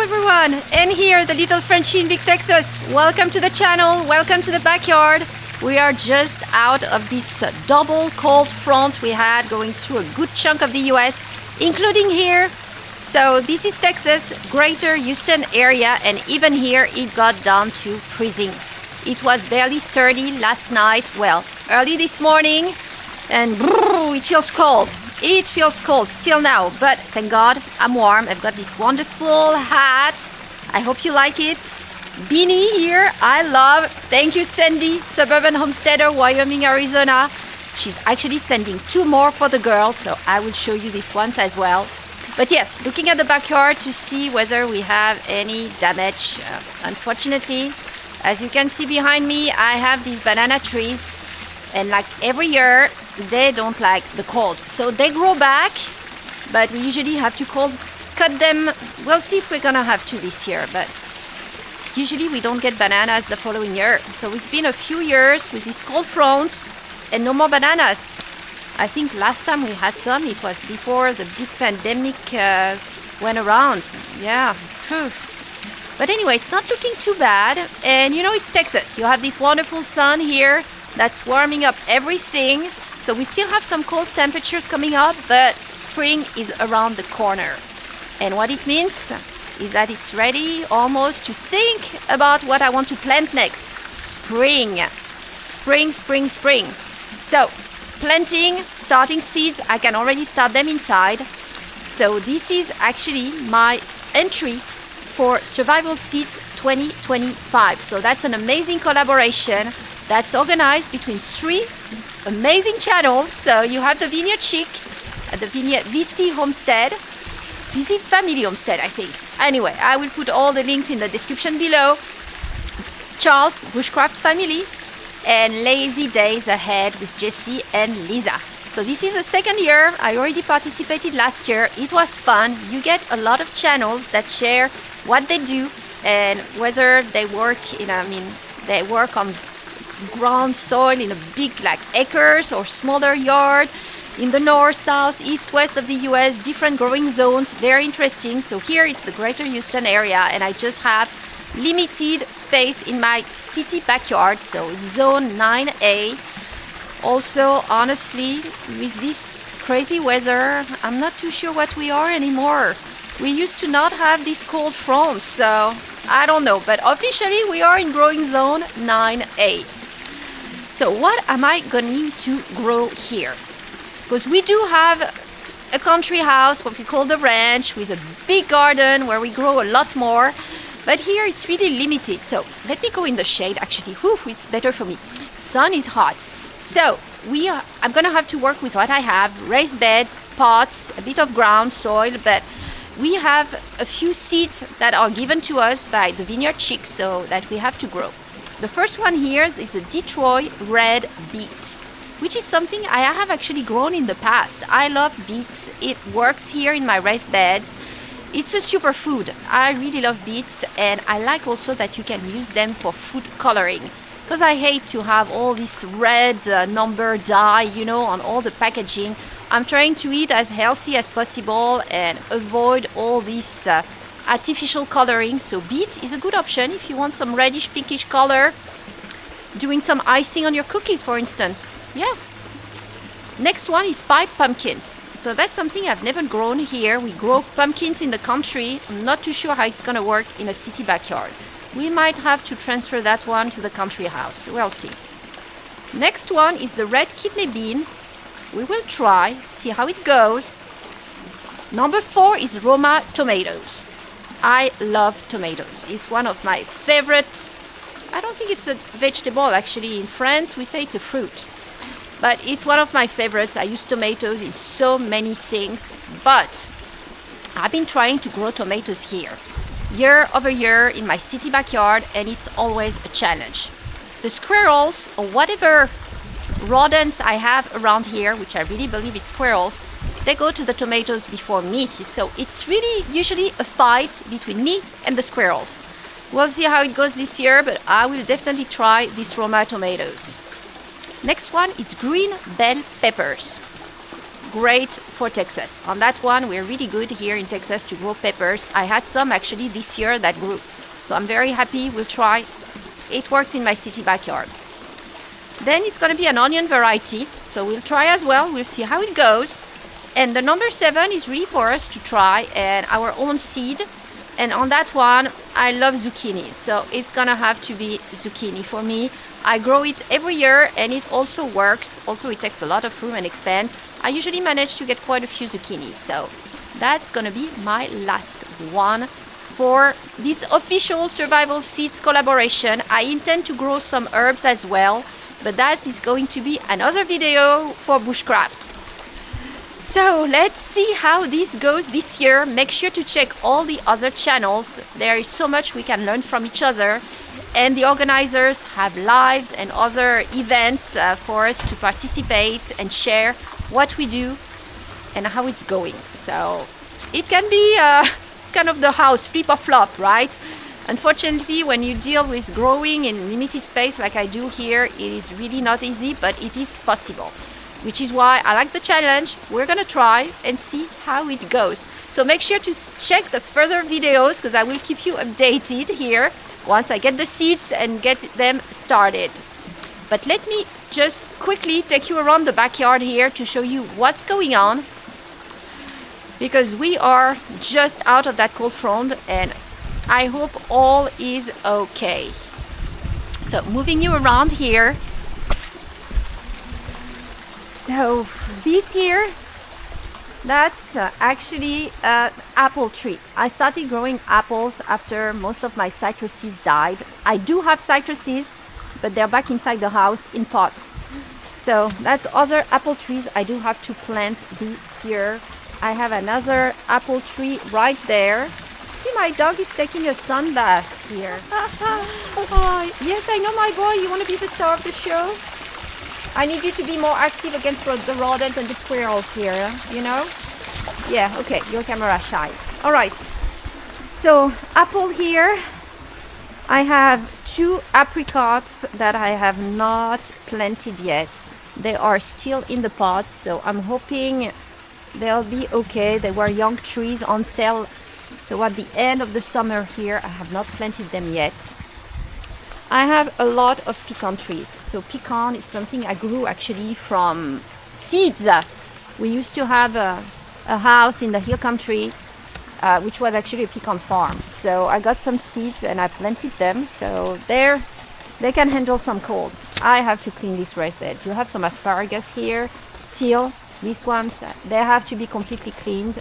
everyone, and here the little Frenchie in Big Texas. Welcome to the channel, welcome to the backyard. We are just out of this double cold front we had going through a good chunk of the US, including here. So this is Texas, greater Houston area, and even here it got down to freezing. It was barely 30 last night, well, early this morning, and it feels cold. It feels cold still now, but thank God I'm warm. I've got this wonderful hat. I hope you like it. Beanie here, I love. Thank you, Sandy, Suburban Homesteader, Wyoming, Arizona. She's actually sending 2 more for the girls, so I will show you these ones as well. But yes, looking at the backyard to see whether we have any damage. Unfortunately, as you can see behind me, I have these banana trees, and like every year, they don't like the cold. So they grow back, but we usually have to cut them. We'll see if we're gonna have to this year, but usually we don't get bananas the following year. So it's been a few years with these cold fronts and no more bananas. I think last time we had some, it was before the big pandemic went around. Yeah. But anyway, it's not looking too bad. And you know, it's Texas. You have this wonderful sun here that's warming up everything. So we still have some cold temperatures coming up, but spring is around the corner. And what it means is that it's ready almost to think about what I want to plant next. Spring. Spring, spring, spring. So planting, starting seeds, I can already start them inside. So this is actually my entry for Survival Seeds 2025. So that's an amazing collaboration that's organized between 3 amazing channels. So you have the Vineyard Chick, the Vineyard VC Homestead, VC Family Homestead, I think. Anyway, I will put all the links in the description below. Charles, Bushcraft Family, and Lazy Days Ahead with Jessie and Lisa. So this is the second year. I already participated last year. It was fun. You get a lot of channels that share what they do and whether they work they work on ground soil in a big like acres or smaller yard in the north, south, east, west of the US, different growing zones. Very interesting. So here it's the greater Houston area, and I just have limited space in my city backyard, so it's zone 9A. Also, honestly, with this crazy weather, I'm not too sure what we are anymore. We used to not have these cold fronts, so I don't know, but officially we are in growing zone 9A. So what am I going to grow here? Because we do have a country house, what we call the ranch, with a big garden where we grow a lot more. But here it's really limited. So let me go in the shade actually. Whew, it's better for me. Sun is hot. So I'm gonna have to work with what I have. Raised bed, pots, a bit of ground soil, but we have a few seeds that are given to us by the Vineyard Chicks, so that we have to grow. The first one here is a Detroit red beet, which is something I have actually grown in the past. I love beets. It works here in my raised beds. It's a superfood. I really love beets, and I like also that you can use them for food coloring, because I hate to have all this red number dye, on all the packaging. I'm trying to eat as healthy as possible and avoid all this artificial coloring. So beet is a good option if you want some reddish pinkish color, doing some icing on your cookies, for instance. Yeah. Next one is pipe pumpkins. So that's something I've never grown here. We grow pumpkins in the country. I'm not too sure how it's going to work in a city backyard. We might have to transfer that one to the country house. We'll see. Next one is the red kidney beans. We will try, see how it goes. Number 4 is Roma tomatoes. I love tomatoes. It's one of my favorite. I don't think it's a vegetable actually. In France, we say it's a fruit. But it's one of my favorites. I use tomatoes in so many things. But I've been trying to grow tomatoes here, year over year in my city backyard, and it's always a challenge. The squirrels or whatever rodents I have around here, which I really believe is squirrels, they go to the tomatoes before me. So it's really usually a fight between me and the squirrels. We'll see how it goes this year, but I will definitely try these Roma tomatoes. Next one is green bell peppers. great for Texas. On that one, we're really good here in Texas to grow peppers. I had some actually this year that grew. So I'm very happy. We'll try. It works in my city backyard. Then it's going to be an onion variety. So we'll try as well. We'll see how it goes. And the number 7 is really for us to try and our own seed. And on that one, I love zucchini. So it's going to have to be zucchini for me. I grow it every year and it also works. Also, it takes a lot of room and expands. I usually manage to get quite a few zucchinis. So that's going to be my last one for this official Survival Seeds collaboration. I intend to grow some herbs as well, but that is going to be another video for bushcraft. So let's see how this goes this year. Make sure to check all the other channels. There is so much we can learn from each other. And the organizers have lives and other events for us to participate and share what we do and how it's going. So it can be kind of the house, flip or flop, right? Unfortunately, when you deal with growing in limited space like I do here, it is really not easy, but it is possible. Which is why I like the challenge. We're gonna try and see how it goes. So make sure to check the further videos because I will keep you updated here once I get the seeds and get them started. But let me just quickly take you around the backyard here to show you what's going on, because we are just out of that cold front and I hope all is okay. So moving you around here. So this here, that's actually an apple tree. I started growing apples after most of my citruses died. I do have citruses, but they're back inside the house in pots. So that's other apple trees I do have to plant this year. I have another apple tree right there. See, my dog is taking a sun bath here. Oh, yes, I know, my boy, you want to be the star of the show? I need you to be more active against the rodent and the squirrels here, you know? Yeah, okay, you're camera shy. All right, so apple here. I have 2 apricots that I have not planted yet. They are still in the pots, so I'm hoping they'll be okay. They were young trees on sale toward the end of the summer here. I have not planted them yet. I have a lot of pecan trees. So pecan is something I grew actually from seeds. We used to have a house in the hill country, which was actually a pecan farm. So I got some seeds and I planted them. So they can handle some cold. I have to clean these raised beds. You have some asparagus here still. These ones, they have to be completely cleaned.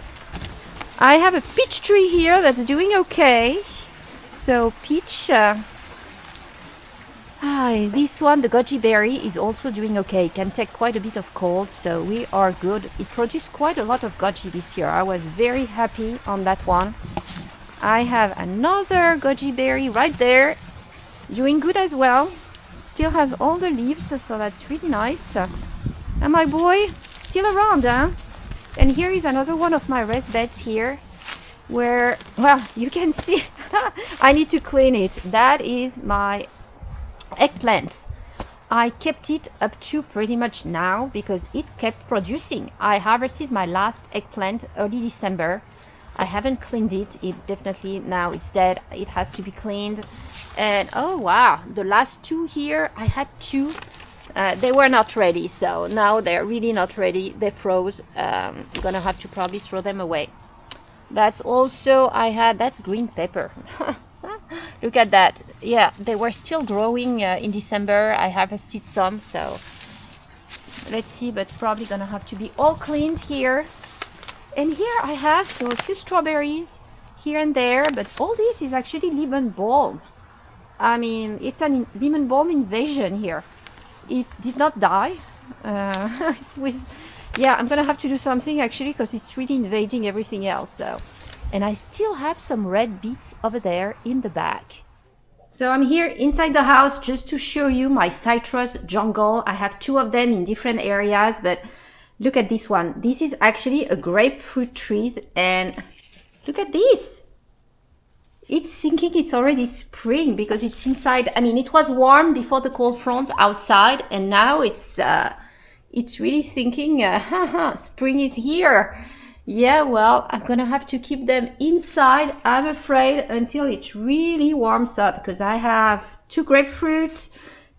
I have a peach tree here that's doing okay. So peach... this one, the goji berry, is also doing okay. It can take quite a bit of cold, so we are good. It produced quite a lot of goji this year. I was very happy on that one. I have another goji berry right there, doing good as well. Still has all the leaves, so that's really nice. And my boy, still around, huh? And here is another one of my raised beds here, where, well, you can see, I need to clean it. That is my eggplants. I kept it up to pretty much now because it kept producing. I harvested my last eggplant early December. I haven't cleaned it. It definitely, now it's dead. It has to be cleaned. And oh wow, the last 2 here, I had 2. They were not ready, so now they're really not ready. They froze. I'm gonna have to probably throw them away. That's also, that's green pepper. Look at that. Yeah, they were still growing in December. I harvested some, so let's see, but it's probably gonna have to be all cleaned here. And here I have a few strawberries here and there, but all this is actually lemon balm. I mean, it's a lemon balm invasion here. It did not die. Yeah, I'm gonna have to do something actually because it's really invading everything else. So, and I still have some red beets over there in the back. So I'm here inside the house just to show you my citrus jungle. I have 2 of them in different areas, but look at this one. This is actually a grapefruit tree, and look at this. It's thinking it's already spring because it's inside. I mean, it was warm before the cold front outside, and now it's it's really thinking, haha, spring is here. Yeah, well, I'm gonna have to keep them inside, I'm afraid, until it really warms up, because I have 2 grapefruit,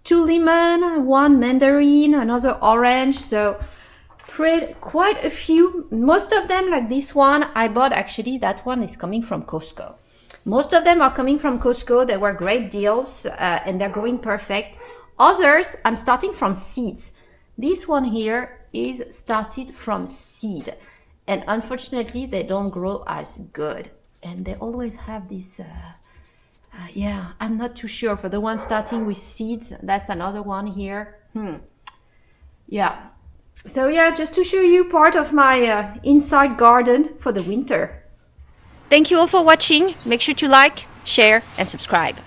2 lemon, 1 mandarin, another orange, so quite a few. Most of them, like this one, I bought, actually, that one is coming from Costco. Most of them are coming from Costco. They were great deals, and they're growing perfect. Others, I'm starting from seeds. This one here is started from seed. And unfortunately, they don't grow as good. And they always have this, yeah, I'm not too sure. For the one starting with seeds, that's another one here. Yeah. So yeah, just to show you part of my inside garden for the winter. Thank you all for watching. Make sure to like, share, and subscribe.